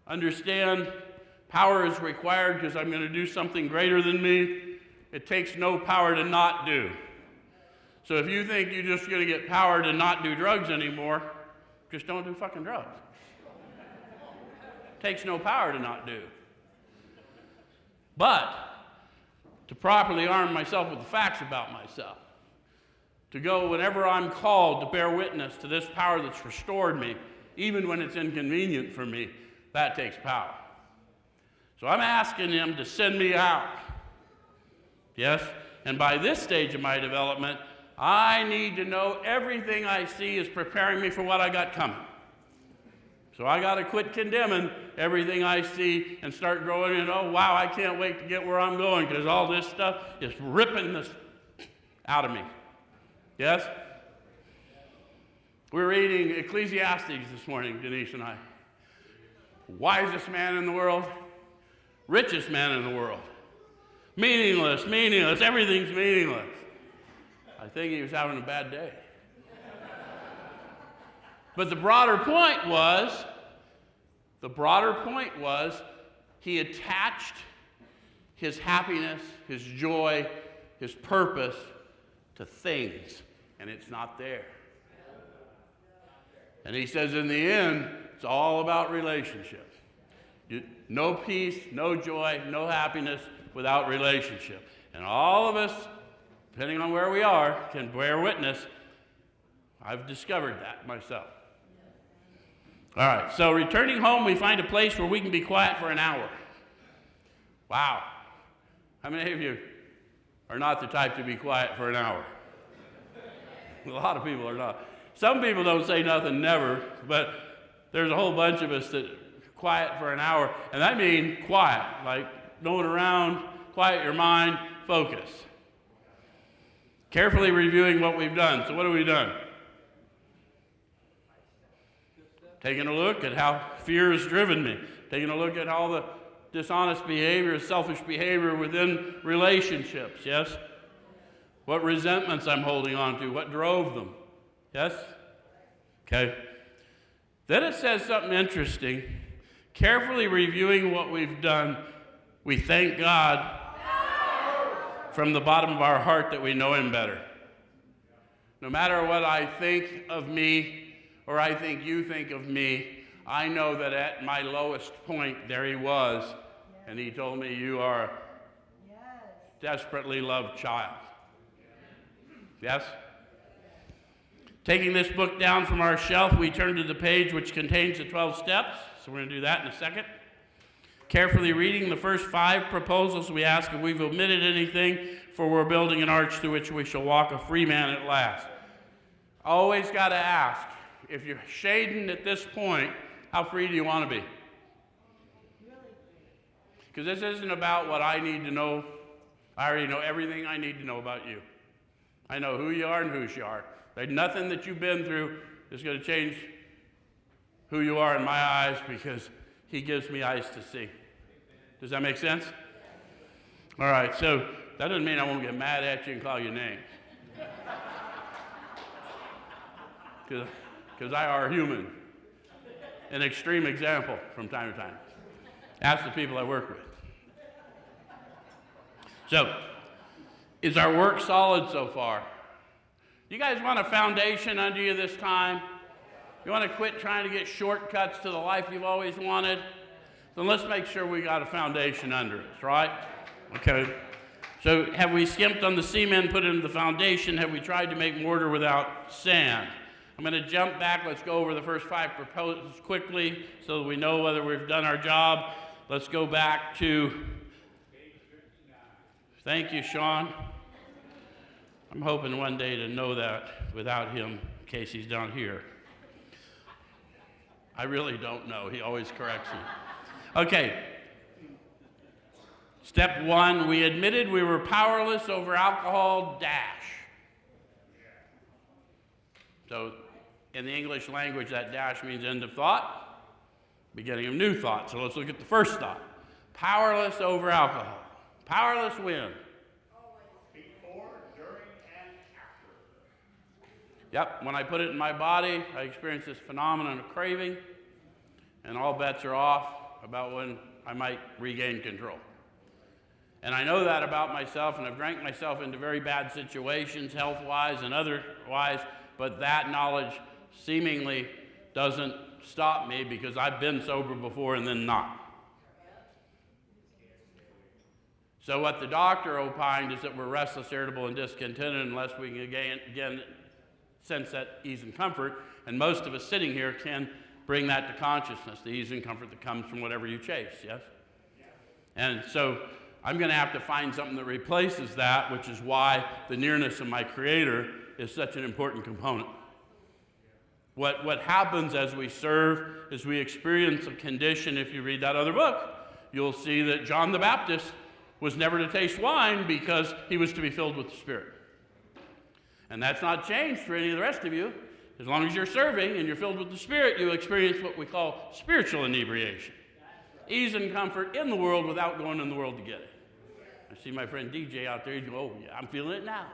Understand, power is required because I'm going to do something greater than me. It takes no power to not do. So if you think you're just going to get power to not do drugs anymore, just don't do fucking drugs. It takes no power to not do. But to properly arm myself with the facts about myself, to go whenever I'm called to bear witness to this power that's restored me, even when it's inconvenient for me, that takes power. So I'm asking him to send me out. Yes? And by this stage of my development, I need to know everything I see is preparing me for what I got coming. So I got to quit condemning everything I see and start growing in, oh, wow, I can't wait to get where I'm going because all this stuff is ripping this out of me. Yes? We're reading Ecclesiastes this morning, Denise and I. Wisest man in the world, richest man in the world. Meaningless, everything's meaningless. I think he was having a bad day. But the broader point was, he attached his happiness, his joy, his purpose to things, and it's not there. And he says in the end, it's all about relationship. No peace, no joy, no happiness without relationship. And all of us, depending on where we are, can bear witness. I've discovered that myself. All right, so returning home, we find a place where we can be quiet for an hour. Wow. How many of you are not the type to be quiet for an hour? A lot of people are not. Some people don't say nothing never, but there's a whole bunch of us that quiet for an hour, and I mean quiet, like going around, quiet your mind, focus. Carefully reviewing what we've done. So what have we done? Taking a look at how fear has driven me. Taking a look at all the dishonest behavior, selfish behavior within relationships, yes? What resentments I'm holding on to, what drove them, yes? Okay. Then it says something interesting. Carefully reviewing what we've done, we thank God from the bottom of our heart that we know Him better. No matter what I think of me, or I think you think of me, I know that at my lowest point, there He was, and He told me, you are a desperately loved child. Yes? Taking this book down from our shelf, we turn to the page which contains the 12 steps, so we're going to do that in a second. Carefully reading the first 5 proposals, we ask if we've omitted anything, for we're building an arch through which we shall walk a free man at last. Always got to ask, if you're shading at this point, how free do you want to be? Because this isn't about what I need to know. I already know everything I need to know about you. I know who you are and whose you are. There's nothing that you've been through that's going to change who you are in my eyes, because He gives me eyes to see. Does that make sense? All right, so that doesn't mean I won't get mad at you and call you names. Because I are human. An extreme example from time to time. Ask the people I work with. So, is our work solid so far? You guys want a foundation under you this time? You want to quit trying to get shortcuts to the life you've always wanted? Then let's make sure we got a foundation under us, right? Okay. So have we skimped on the cement put into the foundation? Have we tried to make mortar without sand? I'm going to jump back. Let's go over the first 5 proposals quickly so that we know whether we've done our job. Let's go back to, thank you, Sean. I'm hoping one day to know that without him, in case he's down here. I really don't know. He always corrects me. Okay. Step 1, we admitted we were powerless over alcohol, dash. So in the English language, that dash means end of thought, beginning of new thought. So let's look at the first thought. Powerless over alcohol. Powerless when? Before, during, and after. Yep, when I put it in my body, I experience this phenomenon of craving, and all bets are off about when I might regain control. And I know that about myself, and I've drank myself into very bad situations, health-wise and otherwise, but that knowledge seemingly doesn't stop me because I've been sober before and then not. So what the doctor opined is that we're restless, irritable, and discontented unless we can again sense that ease and comfort, and most of us sitting here can bring that to consciousness, the ease and comfort that comes from whatever you chase, yes? And so I'm going to have to find something that replaces that, which is why the nearness of my Creator is such an important component. What happens as we serve is we experience a condition. If you read that other book, you'll see that John the Baptist was never to taste wine because he was to be filled with the Spirit. And that's not changed for any of the rest of you. As long as you're serving and you're filled with the Spirit, you experience what we call spiritual inebriation. Ease and comfort in the world without going in the world to get it. I see my friend DJ out there. He's going, oh, yeah, I'm feeling it now.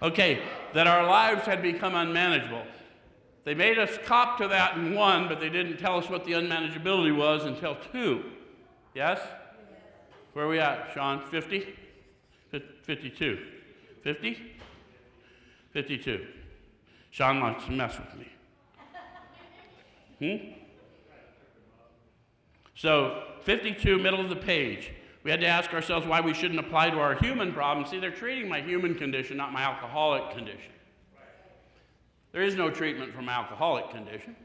Okay, that our lives had become unmanageable. They made us cop to that in 1, but they didn't tell us what the unmanageability was until 2. Yes? Where are we at, Sean? 50? 52. 50? 52. Sean wants to mess with me. So, 52, middle of the page. We had to ask ourselves why we shouldn't apply to our human problem. See, they're treating my human condition, not my alcoholic condition. There is no treatment for my alcoholic condition.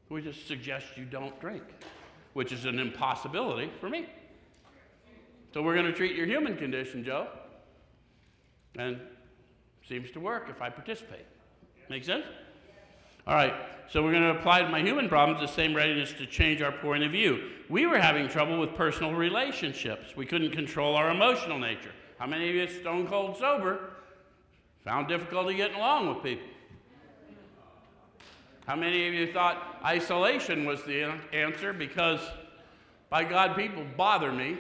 We just suggest you don't drink, which is an impossibility for me. So we're going to treat your human condition, Joe. And seems to work if I participate. Make sense? All right, so we're going to apply to my human problems the same readiness to change our point of view. We were having trouble with personal relationships. We couldn't control our emotional nature. How many of you stone cold sober Found difficulty getting along with people. How many of you thought isolation was the answer because, by God, people bother me?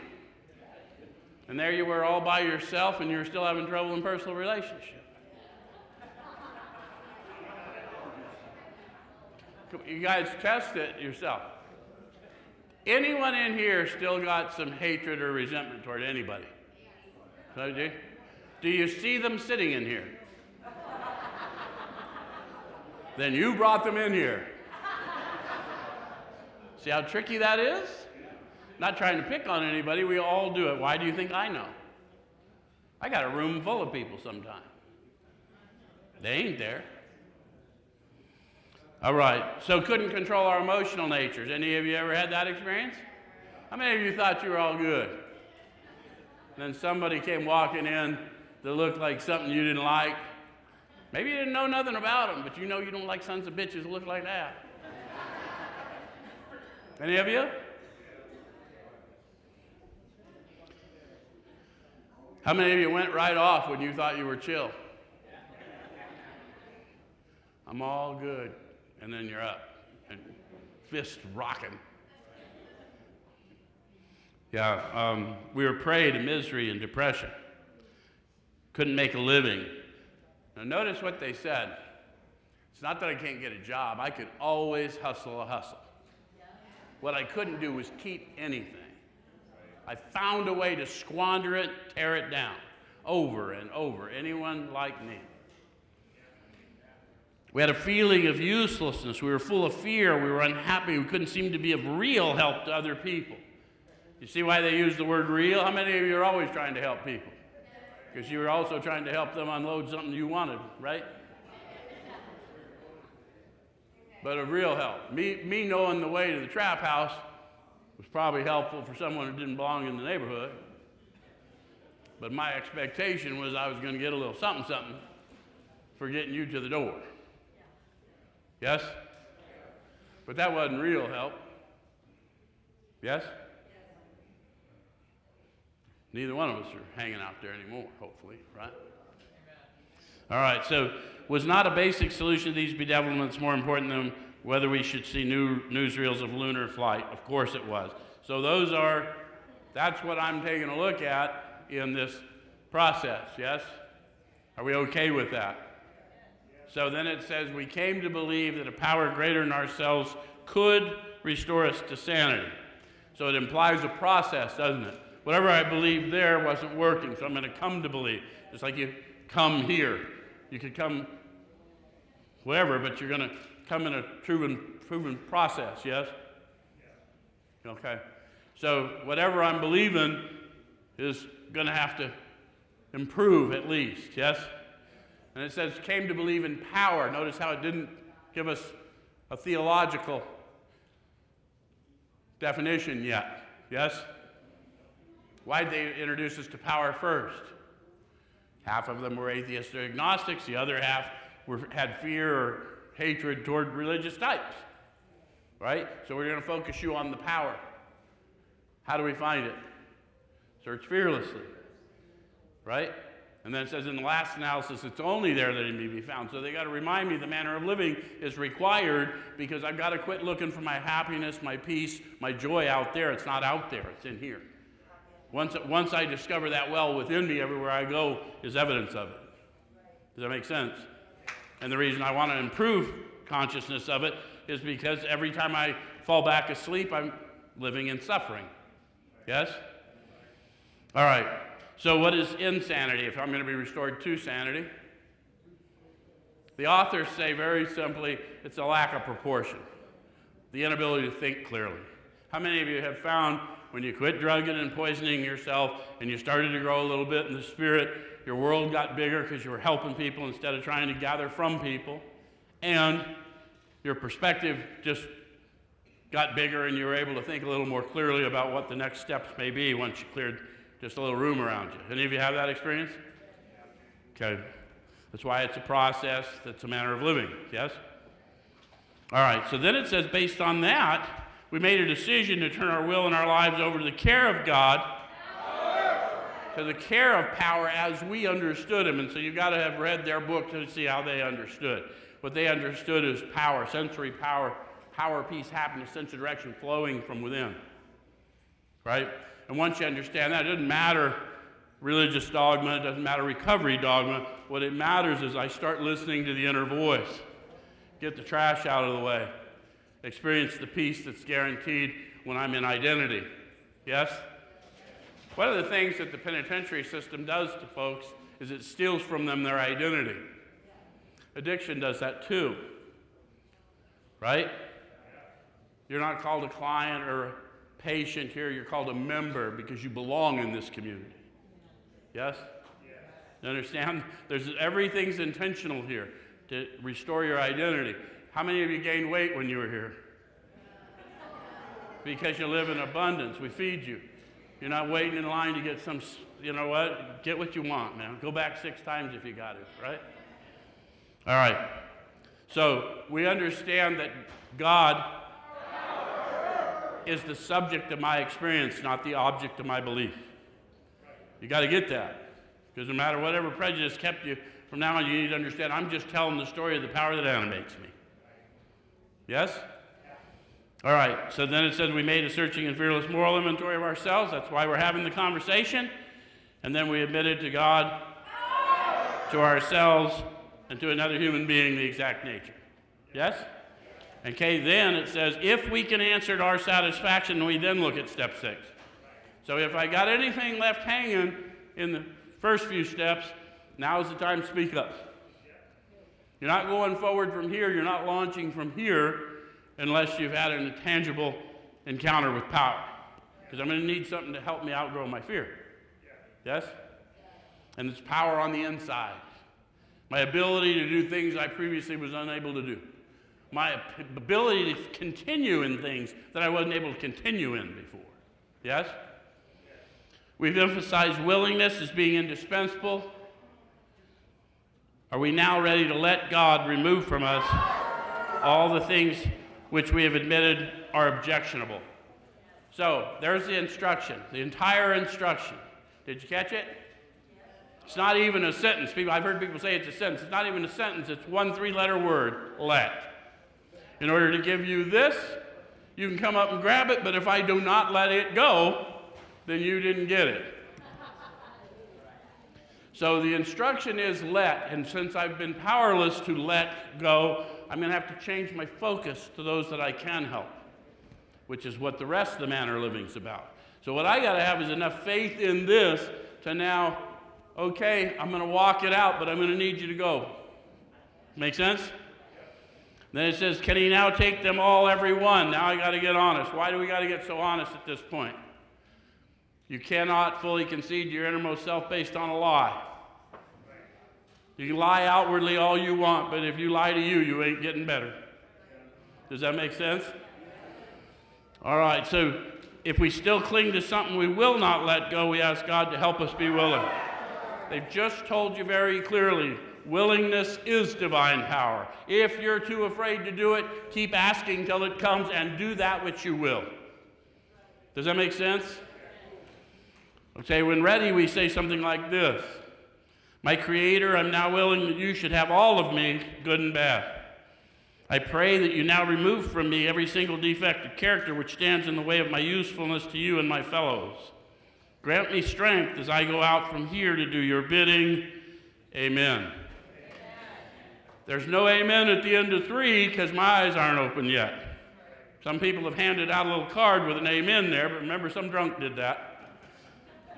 And there you were all by yourself and you're still having trouble in personal relationships. You guys test it yourself. Anyone in here still got some hatred or resentment toward anybody? So do you see them sitting in here? Then you brought them in here. See how tricky that is? Not trying to pick on anybody, we all do it. Why do you think I know? I got a room full of people sometimes. They ain't there. All right, so couldn't control our emotional natures. Any of you ever had that experience? How many of you thought you were all good? And then somebody came walking in that looked like something you didn't like. Maybe you didn't know nothing about them, but you know you don't like sons of bitches that look like that. Any of you? How many of you went right off when you thought you were chill? I'm all good. And then you're up and fist rocking. Yeah, we were prey to misery and depression. Couldn't make a living. Now notice what they said. It's not that I can't get a job. I could always hustle a hustle. What I couldn't do was keep anything. I found a way to squander it, tear it down, over and over. Anyone like me? We had a feeling of uselessness. We were full of fear. We were unhappy. We couldn't seem to be of real help to other people. You see why they use the word real? How many of you are always trying to help people? Because you were also trying to help them unload something you wanted, right? But of real help. Me knowing the way to the trap house was probably helpful for someone who didn't belong in the neighborhood. But my expectation was I was going to get a little something for getting you to the door. Yes? But that wasn't real help. Yes? Neither one of us are hanging out there anymore, hopefully, right? All right, so was not a basic solution to these bedevilments more important than whether we should see new newsreels of lunar flight? Of course it was. So that's what I'm taking a look at in this process, yes? Are we okay with that? So then it says, we came to believe that a power greater than ourselves could restore us to sanity. So it implies a process, doesn't it? Whatever I believed there wasn't working, so I'm going to come to believe. Just like you come here. You could come wherever, but you're going to come in a proven process, yes? Okay. So whatever I'm believing is going to have to improve at least, yes? And it says, came to believe in power. Notice how it didn't give us a theological definition yet. Yes? Why did they introduce us to power first? Half of them were atheists or agnostics. The other half had fear or hatred toward religious types. Right? So we're going to focus you on the power. How do we find it? Search fearlessly. Right? And then it says in the last analysis, it's only there that it may be found. So they got to remind me the manner of living is required because I've got to quit looking for my happiness, my peace, my joy out there. It's not out there. It's in here. Once I discover that well within me, everywhere I go is evidence of it. Does that make sense? And the reason I want to improve consciousness of it is because every time I fall back asleep, I'm living in suffering. Yes? All right. So what is insanity if I'm going to be restored to sanity? The authors say very simply, it's a lack of proportion, the inability to think clearly. How many of you have found when you quit drugging and poisoning yourself and you started to grow a little bit in the spirit, your world got bigger because you were helping people instead of trying to gather from people, and your perspective just got bigger and you were able to think a little more clearly about what the next steps may be once you cleared just a little room around you. Any of you have that experience? Okay. That's why it's a process, that's a manner of living, yes? All right, so then it says, based on that, we made a decision to turn our will and our lives over to the care of God. to the care of power as we understood him. And so you've got to have read their book to see how they understood. What they understood is power, sensory power, power, peace, happiness, sense of direction flowing from within. Right? And once you understand that, it doesn't matter religious dogma, it doesn't matter recovery dogma. What it matters is I start listening to the inner voice. Get the trash out of the way. Experience the peace that's guaranteed when I'm in identity. Yes? One of the things that the penitentiary system does to folks is it steals from them their identity. Addiction does that too. Right? You're not called a client or a patient here, you're called a member because you belong in this community. Yes? You understand? Everything's intentional here to restore your identity. How many of you gained weight when you were here? Because you live in abundance. We feed you. You're not waiting in line to get some, you know what? Get what you want, man. Go back 6 times if you got it, right? All right. So we understand that God is the subject of my experience, not the object of my belief. You got to get that. Because no matter whatever prejudice kept you, from now on you need to understand I'm just telling the story of the power that animates me. Yes? All right, so then it says we made a searching and fearless moral inventory of ourselves. That's why we're having the conversation. And then we admitted to God, to ourselves, and to another human being the exact nature. Yes? Okay, then it says if we can answer to our satisfaction, we then look at step 6. So if I got anything left hanging in the first few steps, now is the time to speak up. You're not going forward from here, you're not launching from here unless you've had an intangible encounter with power. Because I'm going to need something to help me outgrow my fear. Yes? And it's power on the inside. My ability to do things I previously was unable to do. My ability to continue in things that I wasn't able to continue in before. Yes? We've emphasized willingness as being indispensable. Are we now ready to let God remove from us all the things which we have admitted are objectionable? So, there's the instruction, the entire instruction. Did you catch it? It's not even a sentence. I've heard people say it's a sentence. It's not even a sentence. It's one 3-letter word, let. In order to give you this, you can come up and grab it, but if I do not let it go, then you didn't get it. So the instruction is let, and since I've been powerless to let go, I'm going to have to change my focus to those that I can help, which is what the rest of the manner of living is about. So what I got to have is enough faith in this to now, okay, I'm going to walk it out, but I'm going to need you to go. Make sense? Then it says, can he now take them all, every one? Now I got to get honest. Why do we got to get so honest at this point? You cannot fully concede to your innermost self based on a lie. You can lie outwardly all you want, but if you lie to you, you ain't getting better. Does that make sense? All right, so if we still cling to something we will not let go, we ask God to help us be willing. They've just told you very clearly, willingness is divine power. If you're too afraid to do it, keep asking till it comes and do that which you will. Does that make sense? Okay, when ready, we say something like this. My Creator, I'm now willing that you should have all of me, good and bad. I pray that you now remove from me every single defect of character which stands in the way of my usefulness to you and my fellows. Grant me strength as I go out from here to do your bidding. Amen. Amen. There's no amen at the end of 3 because my eyes aren't open yet. Some people have handed out a little card with an amen there, but remember some drunk did that.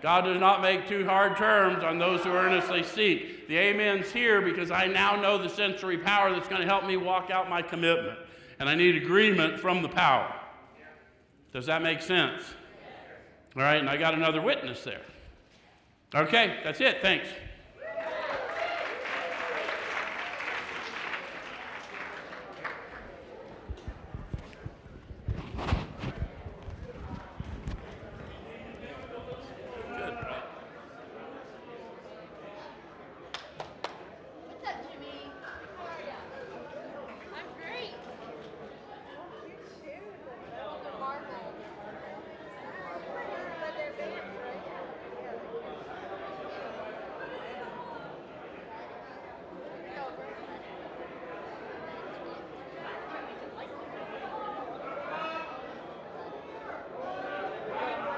God does not make too hard terms on those who earnestly seek. The amen's here because I now know the sensory power that's going to help me walk out my commitment. And I need agreement from the power. Does that make sense? All right, and I got another witness there. Okay, that's it. Thanks.